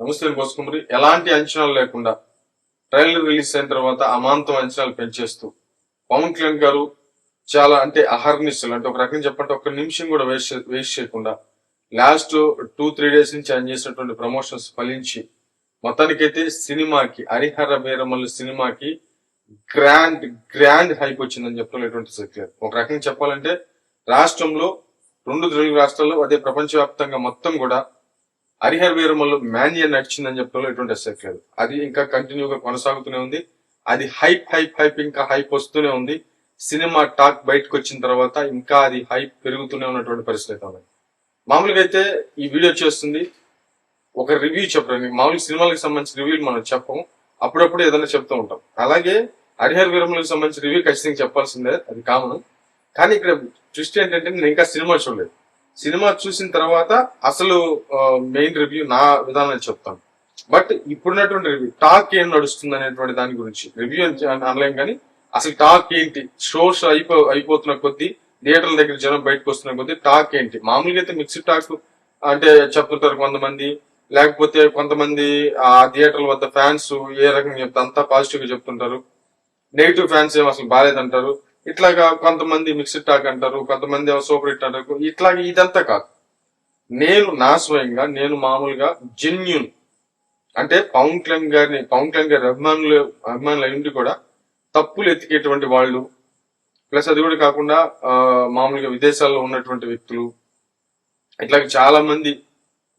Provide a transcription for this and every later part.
నమస్తే కోసుకుమరి. ఎలాంటి అంచనాలు లేకుండా ట్రైలర్ రిలీజ్ అయిన తర్వాత అమాంతం అంచనాలు పెంచేస్తూ పవన్ కళ్యాణ్ గారు చాలా అహర్నిశలు ఒక రకంగా చెప్పంటే ఒక్క నిమిషం కూడా వేస్ట్ చేయకుండా లాస్ట్ 2-3 డేస్ నుంచి ఆయన చేసినటువంటి ప్రమోషన్స్ ఫలించి మొత్తానికైతే సినిమాకి హరిహర వీరమల్లు సినిమాకి గ్రాండ్ హైప్ వచ్చిందని చెప్తున్నటువంటి సత్యం. ఒక రకంగా చెప్పాలంటే రాష్ట్రంలో 2 తెలుగు రాష్ట్రాల్లో అదే ప్రపంచవ్యాప్తంగా మొత్తం కూడా హరిహర వీరమల్లు మాన్యా నడిచిందని చెప్పడంలో ఎటువంటి అసెట్ లేదు. అది ఇంకా కంటిన్యూగా కొనసాగుతూనే ఉంది. అది హైప్ ఇంకా హైప్ వస్తూనే ఉంది. సినిమా టాక్ బయటకు వచ్చిన తర్వాత ఇంకా అది హైప్ పెరుగుతూనే ఉన్నటువంటి పరిస్థితి ఉంది. మామూలుగా అయితే ఈ వీడియో చేస్తుంది ఒక రివ్యూ చెప్పడానికి. మామూలుగా సినిమాలకు సంబంధించిన రివ్యూలు మనం చెప్పము, అప్పుడప్పుడు ఏదైనా చెప్తూ ఉంటాం. అలాగే హరిహర వీరమల్లుకి సంబంధించిన రివ్యూ ఖచ్చితంగా చెప్పాల్సిందే, అది కామన్. కానీ ఇక్కడ ట్విస్ట్ ఏంటంటే నేను ఇంకా సినిమా చూడలేదు. సినిమా చూసిన తర్వాత అసలు మెయిన్ రివ్యూ నా విధానం చెప్తాను. బట్ ఇప్పుడున్నటువంటి రివ్యూ టాక్ ఏం నడుస్తుంది అనేటువంటి దాని గురించి రివ్యూ అనలేం. కానీ అసలు టాక్ ఏంటి, షోస్ అయిపోతున్న కొద్దీ థియేటర్ల దగ్గర జనం బయటకు వస్తున్న కొద్దీ టాక్ ఏంటి. మామూలుగా అయితే మిక్స్డ్ టాక్ చెప్తుంటారు కొంతమంది, లేకపోతే కొంతమంది ఆ థియేటర్ల వద్ద ఫ్యాన్స్ ఏ రకంగా చెప్తే అంతా పాజిటివ్ గా చెప్తుంటారు, నెగిటివ్ ఫ్యాన్స్ ఏమో అసలు బాగాలేదంటారు. ఇట్లాగా కొంతమంది మిక్స్డ్ టాక్ అంటారు, కొంతమంది సూపర్ హిట్ అంటారు. ఇట్లాగా ఇదంతా కాదు. నా స్వయంగా నేను మామూలుగా జెన్యూన్ పవన్ కళ్యాణ్ గారి అభిమానులు అయింది కూడా తప్పులు ఎత్తికేటువంటి వాళ్ళు, ప్లస్ అది కూడా కాకుండా మామూలుగా విదేశాల్లో ఉన్నటువంటి వ్యక్తులు, ఇట్లా చాలా మంది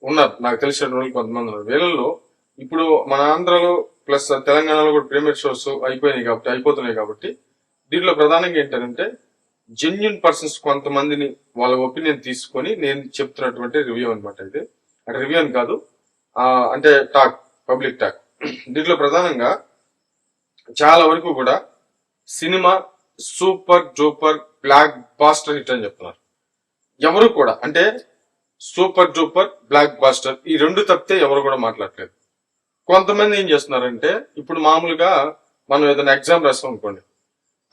ఉన్నారు. నాకు తెలిసిన వాళ్ళు కొంతమంది ఉన్నారు. వీళ్ళల్లో ఇప్పుడు మన ఆంధ్రలో ప్లస్ తెలంగాణలో కూడా ప్రీమియర్ షోస్ అయిపోతున్నాయి కాబట్టి దీంట్లో ప్రధానంగా ఏంటంటే జెన్యున్ పర్సన్స్ కొంతమందిని వాళ్ళ ఒపీనియన్ తీసుకొని నేను చెప్తున్నటువంటి రివ్యూ అనమాట. ఇది రివ్యూ అని కాదు, టాక్, పబ్లిక్ టాక్. దీంట్లో ప్రధానంగా చాలా వరకు కూడా cinema super duper blockbuster hit అని చెప్తున్నారు. ఎవరు కూడా సూపర్ డూపర్ బ్లాక్ బాస్టర్ ఈ రెండు తప్పితే ఎవరు కూడా మాట్లాడలేదు. కొంతమంది ఏం చేస్తున్నారంటే ఇప్పుడు మామూలుగా మనం ఏదైనా ఎగ్జామ్ రాస్తాం అనుకోండి,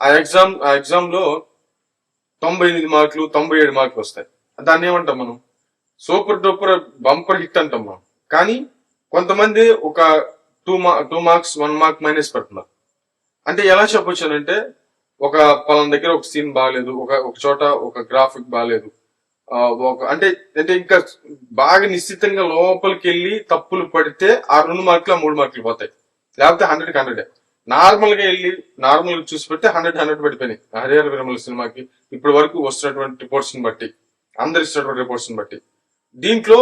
ఆ ఎగ్జామ్ లో 98 మార్కులు 97 మార్కులు వస్తాయి. దాన్ని ఏమంటాం మనం? సూపర్ డూపర్ బంపర్ హిట్ అంటాం మనం. కానీ కొంతమంది ఒక 2 మార్క్స్ 1 మార్క్ మైనస్ పెడుతున్నారు. ఎలా చెప్పొచ్చానంటే ఒక పలానా దగ్గర ఒక సీన్ బాగాలేదు, ఒక చోట ఒక గ్రాఫిక్ బాగాలేదు, ఇంకా బాగా నిశ్చితంగా లోపలికి వెళ్ళి తప్పులు పడితే ఆ 2 మార్కులు 3 మార్కులు పోతాయి. లేకపోతే 100కి 100. నార్మల్ గా చూసి పెడితే 100 పడిపోయినాయి హరిహర వీరమల్లు సినిమాకి ఇప్పటి వరకు వస్తున్నటువంటి రిపోర్ట్స్ ని బట్టి, అందరు ఇస్తున్నటువంటి రిపోర్ట్స్ ని బట్టి. దీంట్లో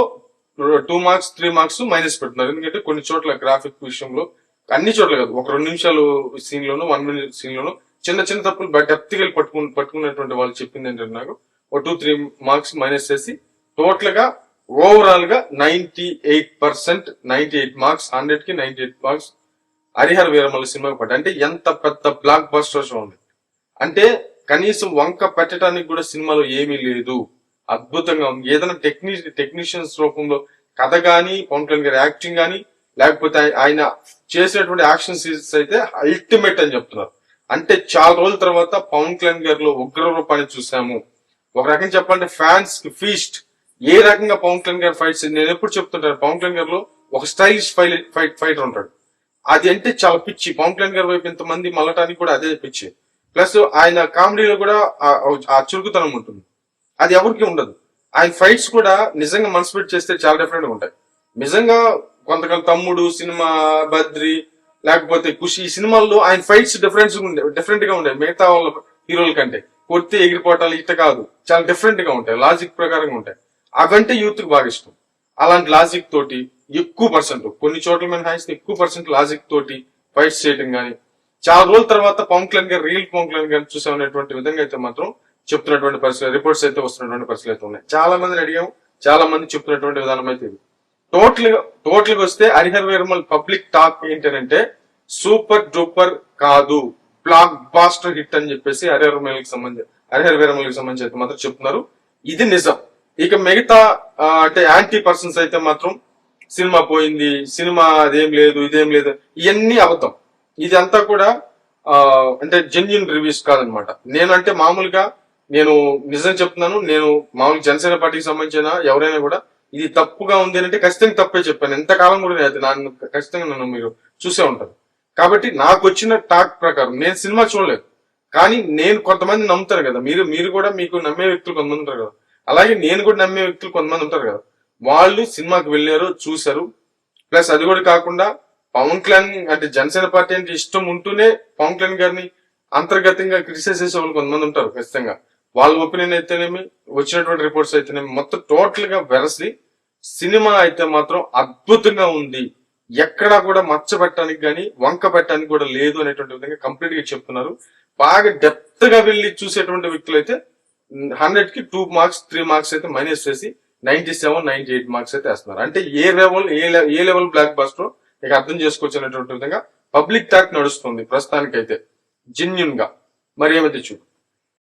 2 మార్క్స్ 3 మార్క్స్ మైనస్ పెడుతున్నారు. ఎందుకంటే కొన్ని చోట్ల గ్రాఫిక్ విషయంలో, అన్ని చోట్ల కాదు, ఒక 2 నిమిషాలు సీన్ లోను 1 మినిట్ సీన్ లోను చిన్న చిన్న తప్పులు డెప్త్ గా పట్టుకున్నటువంటి వాళ్ళు చెప్పింది ఏంటంటే నాకు ఒక 2-3 మార్క్స్ మైనస్ చేసి టోటల్ గా ఓవరాల్ గా 98% 98 మార్క్స్ 100కి 98 మార్క్స్ హరిహర వీరమల్లు సినిమాకి పడ్డాయి. ఎంత పెద్ద బ్లాక్ బస్టర్ షో ఉంది. కనీసం వంక పెట్టడానికి కూడా సినిమాలో ఏమీ లేదు. అద్భుతంగా ఉంది. ఏదైనా టెక్నీషియన్స్ రూపంలో కథ గాని, పవన్ కళ్యాణ్ గారి యాక్టింగ్ గాని, లేకపోతే ఆయన చేసినటువంటి యాక్షన్ సీన్స్ అయితే అల్టిమేట్ అని చెప్తున్నారు. చాలా రోజుల తర్వాత పవన్ కళ్యాణ్ గారిలో ఉగ్ర రూపాన్ని చూసాము. ఒక రకంగా చెప్పాలంటే ఫ్యాన్స్ కి ఫీస్ట్. ఏ రకంగా పవన్ కళ్యాణ్ గారి ఫైట్స్, నేను ఎప్పుడు చెప్తుంటాను, పవన్ కళ్యాణ్ గారిలో ఒక స్టైలిష్ ఫైటర్ ఉంటాడు. అది చాలా పిచ్చి. పవన్ కళ్యాణ్ గారి వైపు ఇంతమంది మళ్ళటానికి కూడా అదే పిచ్చి. ప్లస్ ఆయన కామెడీలో కూడా ఆ చురుకుతనం ఉంటుంది. అది ఎవరికి ఉండదు. ఆయన ఫైట్స్ కూడా నిజంగా మనసు పెట్టి చేస్తే చాలా డిఫరెంట్ గా ఉంటాయి. నిజంగా కొంతకాలం తమ్ముడు సినిమా, బద్రి, లేకపోతే ఖుషి ఈ సినిమాల్లో ఆయన ఫైట్స్ డిఫరెంట్ గా ఉంటాయి మిగతా వాళ్ళ హీరోల కంటే. కొడితే ఎగిరిపోవటాలు ఇట్ట కాదు, చాలా డిఫరెంట్ గా ఉంటాయి, లాజిక్ ప్రకారంగా ఉంటాయి. అవంటే యూత్ కి బాగా ఇష్టం. అలాంటి లాజిక్ తోటి ఎక్కువ పర్సెంట్, కొన్ని చోట్ల మినహాయిస్తే ఎక్కువ పర్సెంట్ లాజిక్ తోటి ఫైట్స్ చేయడం గానీ, చాలా రోజుల తర్వాత పవన్ కళ్యాణ్ గారు రియల్ పవన్ కళ్యాణ్ గారిని చూసామనేటువంటి విధంగా అయితే మాత్రం చెప్తున్నటువంటి పరిస్థితులు, రిపోర్ట్స్ అయితే వస్తున్నటువంటి పరిస్థితులు అయితే ఉన్నాయి. చాలా మందిని అడిగాము, చాలా మంది చెప్తున్నటువంటి విధానం అయితే ఇది. టోటల్ గా వస్తే హరిహర వీరమల్లు పబ్లిక్ టాక్ ఏంటంటే సూపర్ డూపర్ కాదు, బ్లాక్ బాస్టర్ హిట్ అని చెప్పేసి హరిహర వీరమల్లుకి సంబంధించి అయితే మాత్రం చెప్తున్నారు. ఇది నిజం. ఇక మిగతా యాంటీ పర్సన్స్ అయితే మాత్రం సినిమా పోయింది, సినిమా అదేం లేదు, ఇదేం లేదు, ఇవన్నీ అబద్ధం. ఇది అంతా కూడా జెన్యున్ రివ్యూస్ కాదనమాట. మామూలుగా నేను నిజం చెప్తున్నాను. నేను మామూలుగా జనసేన పార్టీకి సంబంధించిన ఎవరైనా కూడా ఇది తప్పుగా ఉంది అంటే ఖచ్చితంగా తప్పే చెప్పాను. ఎంతకాలం కూడా అది నన్ను ఖచ్చితంగా నన్ను మీరు చూసే ఉంటారు. కాబట్టి నాకు వచ్చిన టాక్ ప్రకారం నేను సినిమా చూడలేదు, కానీ నేను కొంతమంది నమ్ముతారు కదా, మీరు కూడా మీకు నమ్మే వ్యక్తులు కొంతమంది ఉంటారు కదా, అలాగే నేను కూడా నమ్మే వ్యక్తులు కొంతమంది ఉంటారు కదా, వాళ్ళు సినిమాకి వెళ్ళారు, చూశారు. ప్లస్ అది కూడా కాకుండా పవన్ కళ్యాణ్ అంటే జనసేన పార్టీ అంటే ఇష్టం ఉంటూనే పవన్ కళ్యాణ్ గారిని అంతర్గతంగా క్రిటిసైజ్ చేసే వాళ్ళు కొంతమంది ఉంటారు ఖచ్చితంగా. వాళ్ళ ఒపీనియన్ అయితేనేమి, వచ్చినటువంటి రిపోర్ట్స్ అయితేనేమి, మొత్తం టోటల్ గా వెరసి సినిమా అయితే మాత్రం అద్భుతంగా ఉంది, ఎక్కడా కూడా మచ్చ పెట్టడానికి కానీ వంక పెట్టడానికి కూడా లేదు అనేటువంటి విధంగా కంప్లీట్ గా చెప్తున్నారు. బాగా డెప్త్ గా వెళ్ళి చూసేటువంటి వ్యక్తులు అయితే 100 కి 2 మార్క్స్ 3 మార్క్స్ అయితే మైనస్ చేసి 97, 98 మార్క్స్ అయితే వేస్తున్నారు. అంటే ఏ లెవెల్ బ్లాక్ బస్టర్ ఇక అర్థం చేసుకోవచ్చు అనేటువంటి విధంగా పబ్లిక్ టాక్ నడుస్తుంది ప్రస్తుతానికైతే జెన్యున్ గా. మరి ఏమైతే చూడు.